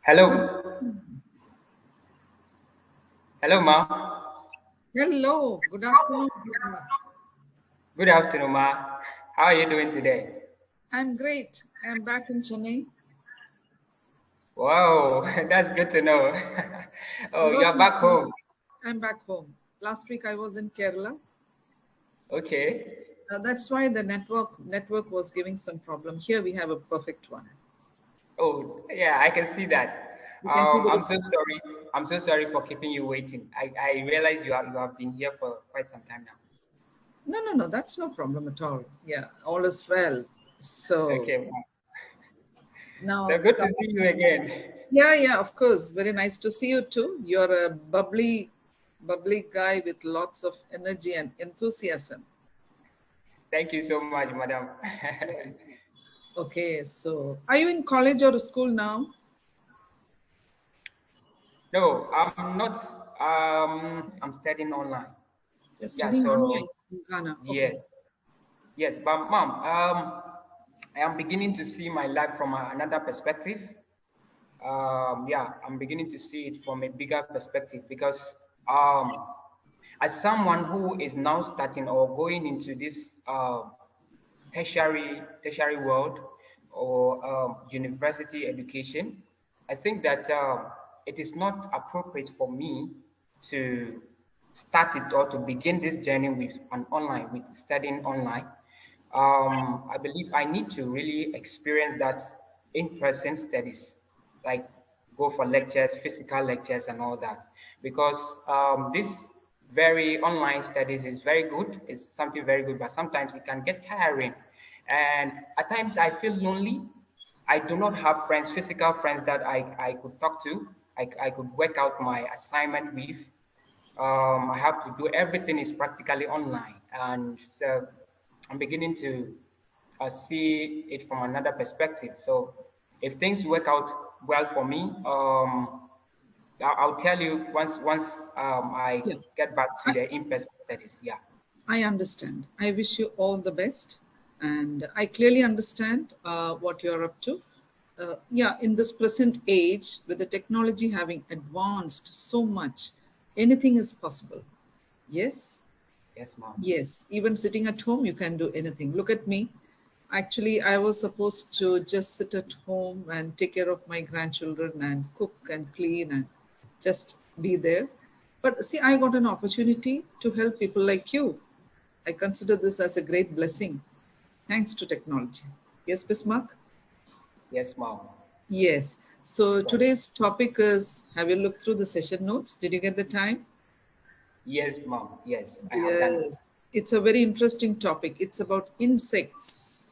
Hello. Hello, Ma. Hello, good afternoon. Good afternoon, Ma. How are you doing today? I'm great. I'm back in Chennai. Wow, that's good to know. I Oh, was you're in, back home. I'm back home. Last week I was in Kerala. Okay. That's why the network was giving some problem. Here we have a perfect one. Oh, yeah, I can see that. You can see the I'm so difference. sorry. I'm so sorry for keeping you waiting. I realize you have been here for quite some time now. No. That's no problem at all. Yeah, all is well. So Okay, Ma. So now, good to see you again. yeah, of course. Very nice to see you too. You're a bubbly guy with lots of energy and enthusiasm. Thank you so much, Madam. Okay, so are you in college or school now? No, I'm not. I'm studying online. You're Yeah, studying so online in Ghana. yes. Okay. Yes, but mom, I am beginning to see my life from another perspective. Yeah, I'm beginning to see it from a bigger perspective because um, as someone who is now starting or going into this tertiary world or university education, I think that it is not appropriate for me to start it or to begin this journey with studying online. I believe I need to really experience that in-person studies, like go for lectures, physical lectures, and all that, because this very online studies is very good. It's something very good, but sometimes it can get tiring, and at times I feel lonely. I do not have friends, physical friends that I could talk to. I could work out my assignment with. I have to do everything is practically online, and so I'm beginning to see it from another perspective. So if things work out well for me, I'll tell you once I Yeah, get back to I, the in-person studies. Yeah. I understand. I wish you all the best. And I clearly understand what you're up to. Yeah, in this present age, with the technology having advanced so much, anything is possible. Yes? Yes, mom. Yes. Even sitting at home, you can do anything. Look at me. Actually, I was supposed to just sit at home and take care of my grandchildren and cook and clean and just be there. But see, I got an opportunity to help people like you. I consider this as a great blessing, thanks to technology. Yes, Bismarck? Yes, mom. Yes. So Sure. today's topic is, have you looked through the session notes? Did you get the time? Yes, mom. Yes, I have done it. Yes. It's a very interesting topic. It's about insects.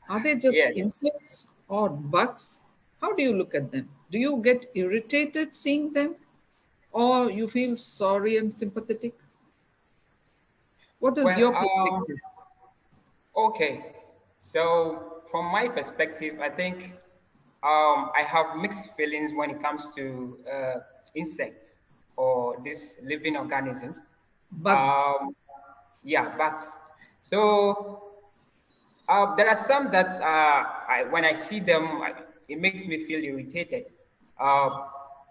Are they just Yes. insects or bugs? How do you look at them? Do you get irritated seeing them or you feel sorry and sympathetic? What is Well, your perspective? okay. So from my perspective, I think I have mixed feelings when it comes to insects or these living organisms. Bugs. Um, yeah, bats. So there are some that when I see them, it makes me feel irritated. Uh,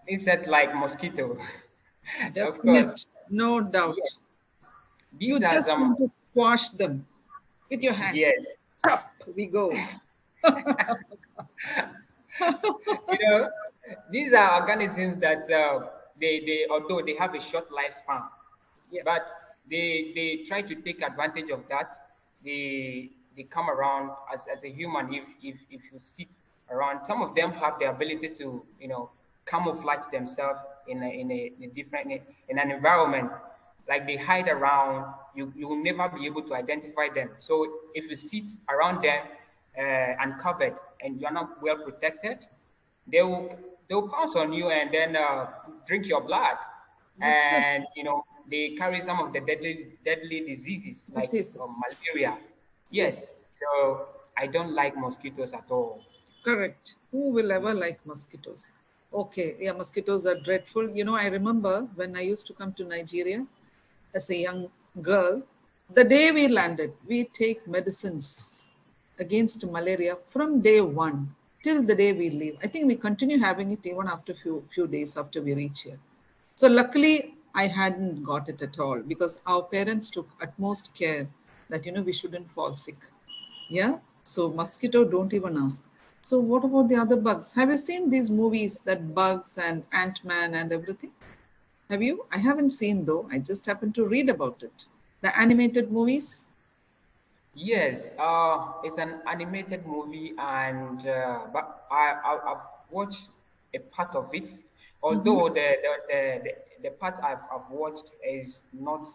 insects like mosquito, of course. Definite, no Yes, doubt. You these are just some. want to squash them with your hands. Yes, Up we go. you know, these are organisms that they although they have a short lifespan, Yeah, but they try to take advantage of that. They come around as a human. If you sit around, some of them have the ability to camouflage themselves in a different in an environment. Like they hide around, you will never be able to identify them. So if you sit around them uncovered and you're not well protected, they will they will pounce on you and then drink your blood, that's it. and they carry some of the deadly diseases like Diseases. malaria. Yes, Yes, so I don't like mosquitoes at all. correct. Who will ever like mosquitoes? Okay, yeah, mosquitoes are dreadful. I remember when I used to come to Nigeria as a young girl, the day we landed, we take medicines against malaria from day one. till the day we leave. I think we continue having it even after few days after we reach here. So luckily, I hadn't got it at all because our parents took utmost care that we shouldn't fall sick. Yeah. So mosquito, don't even ask. So what about the other bugs? Have you seen these movies that bugs and Ant-Man and everything? Have you? I haven't seen though. I just happened to read about it. The animated movies. Yes, it's an animated movie, and but I've watched a part of it. Mm-hmm. Although the part I've watched is not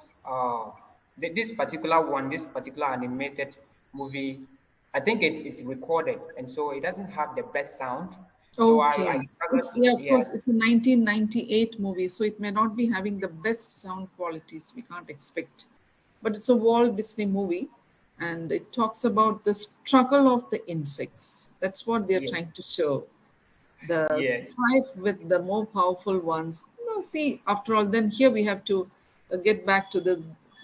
this particular one, this particular animated movie. I think it's recorded, and so it doesn't have the best sound. So I Okay. struggled It's to, yeah, of yeah. course, it's a 1998 movie, so it may not be having the best sound qualities we can't expect. But it's a Walt Disney movie, and it talks about the struggle of the insects. That's what they're Yes, trying to show. The yes, strife with the more powerful ones. No, see, after all, then here we have to get back to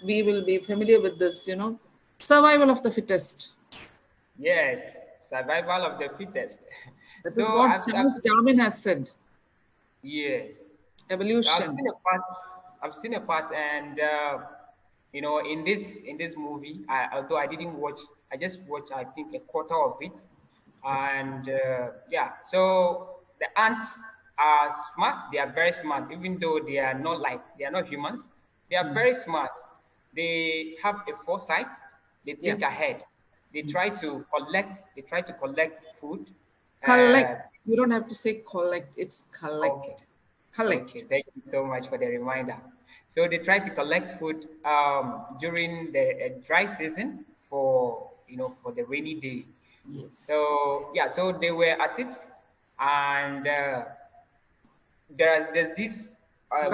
we will be familiar with this, survival of the fittest. yes. Survival of the fittest. That is So what Charles Darwin has said. yes. So I've Evolution. seen a part. I've seen a part, and in this movie, although I didn't watch, I just watched I think a quarter of it, Okay. and yeah. So the ants are smart. They are very smart, even though they are not humans. They are Mm. very smart. They have a foresight. They Yeah. think ahead. They Mm. try to collect. They try to collect food. Collect. Uh, You don't have to say collect, it's okay. collect. Okay, Collect. thank you so much for the reminder. So they try to collect food during the dry season for the rainy day. Yes. So yeah, so they were at it, and there's this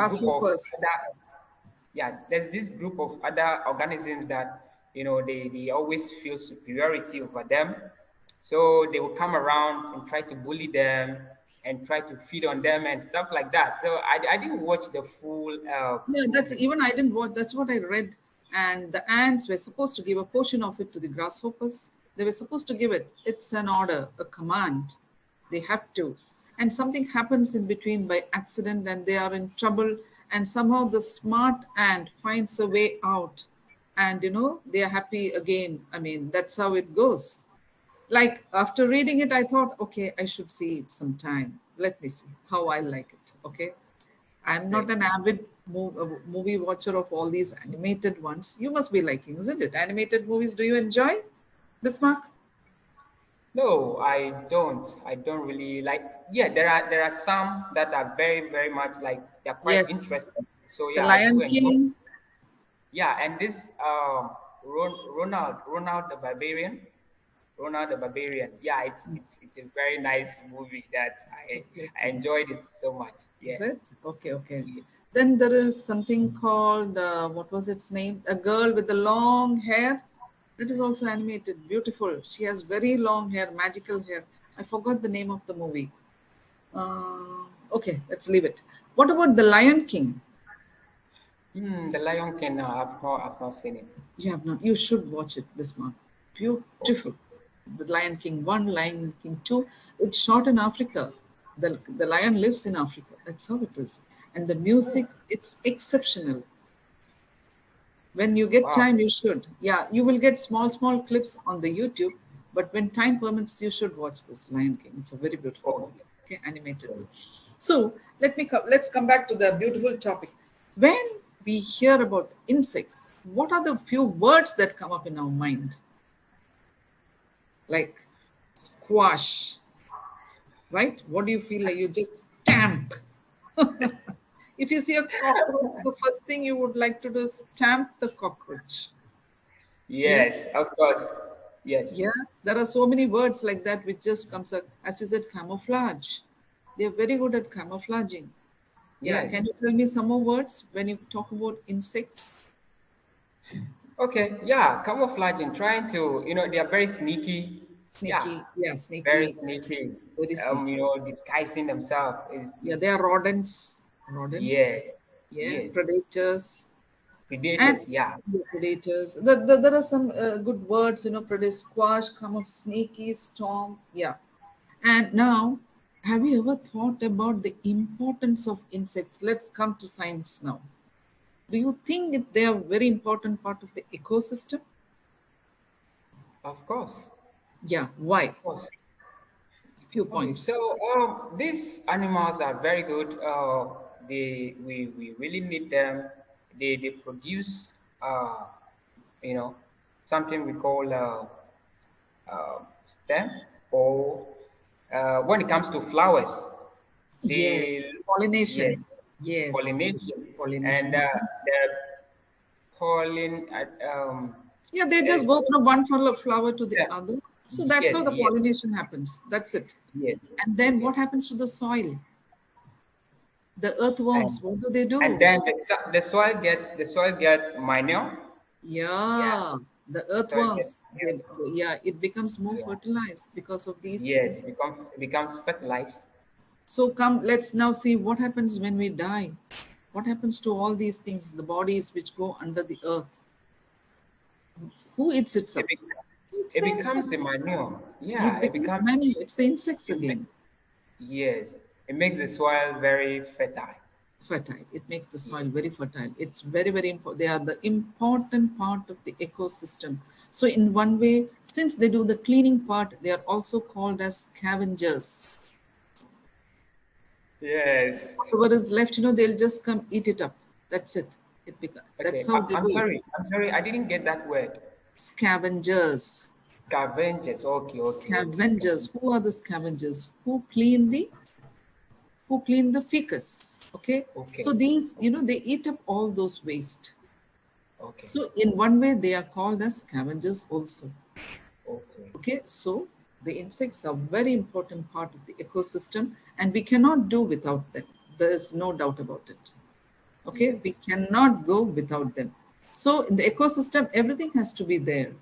group of Grasshoppers. other yeah there's this group of other organisms that they always feel superiority over them, so they will come around and try to bully them and try to feed on them and stuff like that. So I didn't watch the full Yeah, that's movie. even I didn't watch. That's what I read. And the ants were supposed to give a portion of it to the grasshoppers. They were supposed to give it. It's an order, a command. They have to. And something happens in between by accident and they are in trouble. And somehow the smart ant finds a way out. And they are happy again. I mean, that's how it goes. Like after reading it, I thought, okay, I should see it sometime. Let me see how I like it. Okay. I'm not Thank an you. avid movie watcher of all these animated ones. You must be liking, isn't it? Animated movies, do you enjoy, Bismarck? No, I don't really like. Yeah, there are some that are very very much like they're quite Yes. interesting. So The yeah, I do Lion enjoy. King. Yeah, and this Ronald the Barbarian, Ronald the Barbarian. Yeah, it's a very nice movie that Okay, I okay. enjoyed it so much. Is Yeah. it? Okay, okay. Yeah. Then there is something called, what was its name? A girl with the long hair. That is also animated. Beautiful. She has very long hair, magical hair. I forgot the name of the movie. Okay, let's leave it. What about The Lion King? The Lion King. No, I've not seen it. You have not. You should watch it, Bismarck. Okay. Beautiful. The Lion King 1, Lion King 2. It's shot in Africa. The lion lives in Africa. That's how it is. And the music, it's exceptional. When you get Wow. time, you should. Yeah, you will get small clips on the YouTube. But when time permits, you should watch this Lion King. It's a very beautiful Okay. movie. Okay, animated. So let's come back to the beautiful topic. When we hear about insects, what are the few words that come up in our mind? Like squash, right? What do you feel like? You just stamp. If you see a cockroach, the first thing you would like to do is stamp the cockroach. Yeah, Yes, of course. Yes. yeah. There are so many words like that which just comes up. As you said, camouflage. They are very good at camouflaging. Yeah, Yes. can you tell me some more words when you talk about insects? Okay. Yeah. Camouflaging, trying to, they are very sneaky. Yeah. Sneaky. Yeah, Very sneaky. sneaky. Very sneaky. Disguising themselves Yeah, is they are rodents. Rodents. yes. Yeah, Yes. predators. And Predators. Yeah. yeah, predators. There are some good words, predator, squash, come up, sneaky, storm. Yeah. And now, have you ever thought about the importance of insects? Let's come to science now. Do you think they are very important part of the ecosystem? Of course, Yeah, why? of course. Few Okay, points. so these animals are very good. We really need them. They produce you know something we call stem, or when it comes to flowers, they Yes, yes, pollination. Yes, pollination, and pollination. the pollen Yeah, they uh, just go from one flower to the yeah, other. So that's yes, how the yes, pollination happens. That's it. yes, And then yes. what happens to the soil? The and earthworms, what do they and do? then the soil gets manure. Yeah, Yeah, the the soil gets earthworms. manure. Yeah, it becomes more Yeah, fertilized because of these yes, insects. it becomes fertilized. So come, let's now see what happens when we die. What happens to all these things, the bodies which go under the earth? Who eats it It, up? be, It's it the becomes a insects. manure. It Yeah, it becomes becomes manure. It's the insects it, ma- again. yes, it makes the soil very fertile. Fertile. It makes the Yes, soil very fertile. It's very, very important. They are the important part of the ecosystem. So, in one way, since they do the cleaning part, they are also called as scavengers. yes. Whatever is left, they'll just come eat it up. That's it. That's Okay, how they I'm do it. sorry. I'm sorry. I didn't get that word. Scavengers. Scavengers. Okay, okay, okay. Scavengers. Scavengers. Who are the scavengers? Who clean the fecus. Okay. Okay, So these, okay, they eat up all those waste. okay, So in one way, they are called as scavengers also. okay. Okay, so the insects are very important part of the ecosystem, and we cannot do without them. There is no doubt about it. Okay, we Yes, cannot go without them. So in the ecosystem, everything has to be there.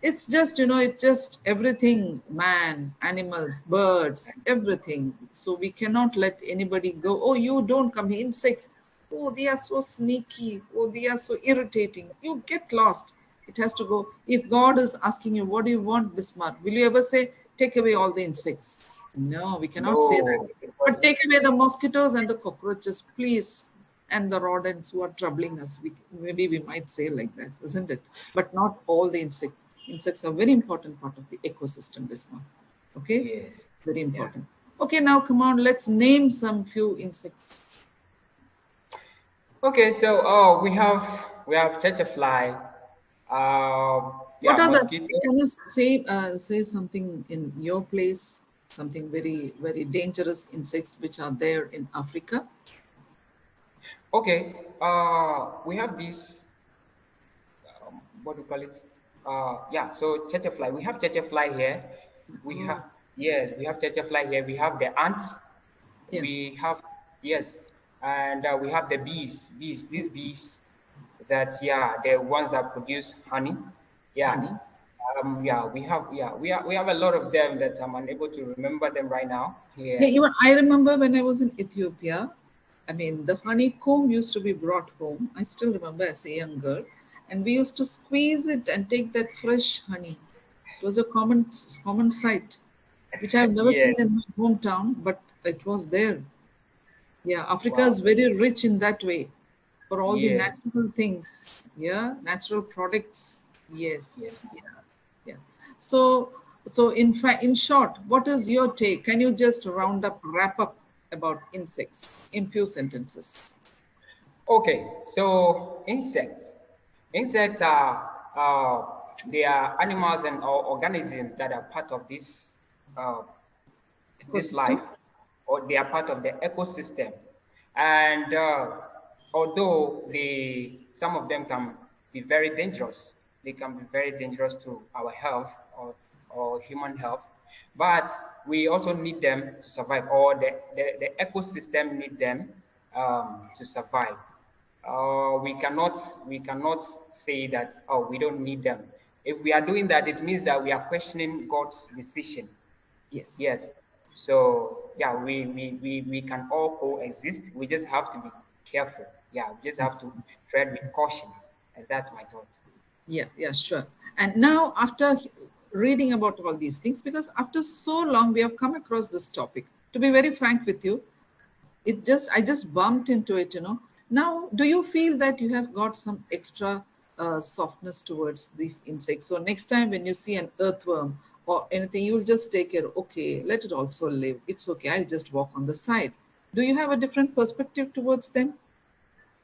It's just everything, man, animals, birds, everything. So we cannot let anybody go, oh, you don't come here, insects. Oh, they are so sneaky. Oh, they are so irritating. You get lost. It has to go. If God is asking you, what do you want, Bismarck? Will you ever say, take away all the insects? No, we cannot say that. no, But because take away the mosquitoes and the cockroaches, please, and the rodents who are troubling us. Maybe we might say like that, isn't it? But not all the insects. Insects are very important part of the ecosystem, Bismarck. Okay, yes, very yeah. important. Okay, now come on, let's name some few insects. Okay, so we have fly. What Yeah, are the? mosquito. Can you say something in your place? Something very very dangerous insects which are there in Africa. Okay, we have this. What do you call it? Yeah. So fly. We have fly here. We have Oh, yes, we have fly here. We have the ants. yeah, We have yes, and we have the bees. These bees that yeah, the ones that produce honey. Yeah. honey. We have a lot of them that I'm unable to remember them right now. Yeah, Yeah. even I remember when I was in Ethiopia. I mean, the honeycomb used to be brought home. I still remember as a young girl, and we used to squeeze it and take that fresh honey. It was a common sight, which I've never seen Yes. in my hometown, but it was there. Yeah, Africa is Wow. very rich in that way for all the Yes. natural things. Yeah, natural products. Yes. Yes. Yeah. Yeah. So, in fact, in short, what is your take? Can you just wrap up about insects in few sentences? Okay. So insects. Insects are they are animals and or organisms that are part of uh, this Ecosystem? life, or they are part of the ecosystem. And although some of them can be very dangerous, they can be very dangerous to our health, or human health. But we also need them to survive, or the ecosystem need them to survive. We cannot say that, oh, we don't need them. If we are doing that, it means that we are questioning God's decision. Yes. Yes. So yeah, we can all coexist. We just have to be careful. Yeah, we just have Yes. to tread with caution. And that's my thought. Yeah, yeah, sure. And now, after reading about all these things, because after so long we have come across this topic. To be very frank with you, I just bumped into it, you know. Now, do you feel that you have got some extra softness towards these insects? So next time when you see an earthworm or anything, you'll just take care. Okay, let it also live. It's okay. I'll just walk on the side. Do you have a different perspective towards them?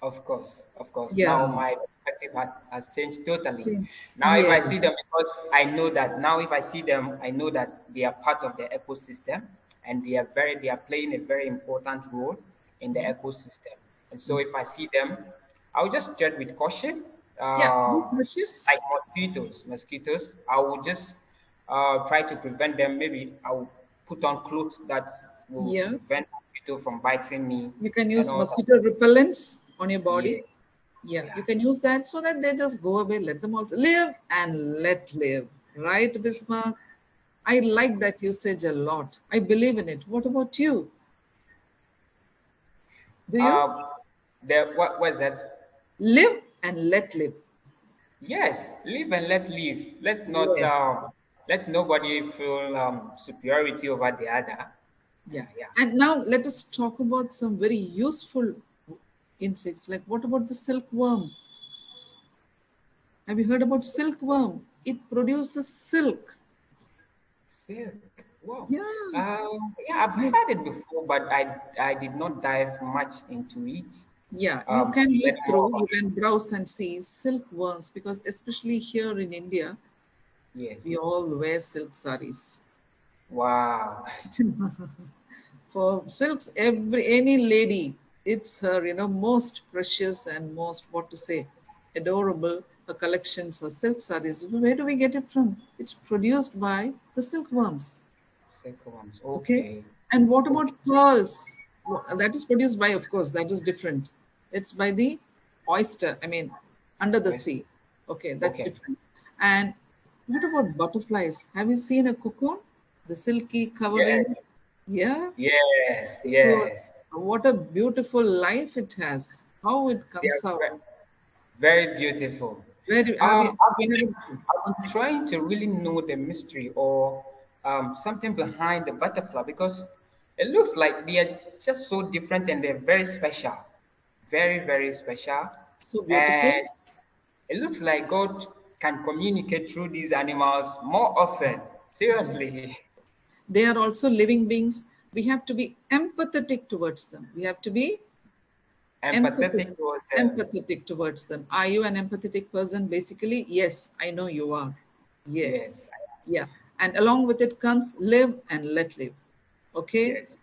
Of course, of course. Now Yeah. my perspective has changed totally. Okay. Now, if I Yeah. see them, because I know that now, if I see them, I know that they are part of the ecosystem, and they are playing a very important role in the ecosystem. And so, if I see them, I'll just tread with caution. Yeah. Be Um, cautious. like mosquitoes, I will just try to prevent them. Maybe I'll put on clothes that will Yeah. prevent mosquito from biting me You can and use all that. mosquito repellents on your body. Yes, Yeah, you yeah. can use that so that they just go away. Let them also live and let live. Right, Bismarck? I like that usage a lot. I believe in it. What about you? Do you? Uh, what was that? Live and let live. Yes, live and let live. Yes. Let nobody feel superiority over the other. Yeah. Yeah, yeah. And now let us talk about some very useful insects. Like, what about the silkworm? Have you heard about silkworm? It produces silk. Silk. Wow. Yeah. Yeah, I've heard it before, but I did not dive much into it. Yeah, you can Let look more through, about you can browse and see silkworms, because especially here in India, it. Yes. we all wear silk saris. Wow. For silks, any lady, it's her, you know, most precious and most, what to say, adorable. Her collections are silk saris. Where do we get it from? It's produced by the silkworms. Silkworms. Okay. Okay. And what about Okay. pearls? That is produced by, of course, that is different. It's by the oyster, I mean, under the West. sea. Okay, that's Okay. different. And what about butterflies? Have you seen a cocoon? The silky covering? Yes. Yeah. Yes. So, Yes. what a beautiful life it has. How it They comes are out. very beautiful. Where do, have you ever? I've been trying to really know the mystery or something behind the butterfly because it looks like they are just so different and they're very special. Very, very special. So beautiful. And it looks like God can communicate through these animals more often. Seriously. They are also living beings. We have to be empathetic towards them. We have to be empathetic, Empathetic towards them. empathetic towards them. Are you an empathetic person? Basically, yes, I know you are. Yes. Yes. Yeah. And along with it comes live and let live. Okay. Yes.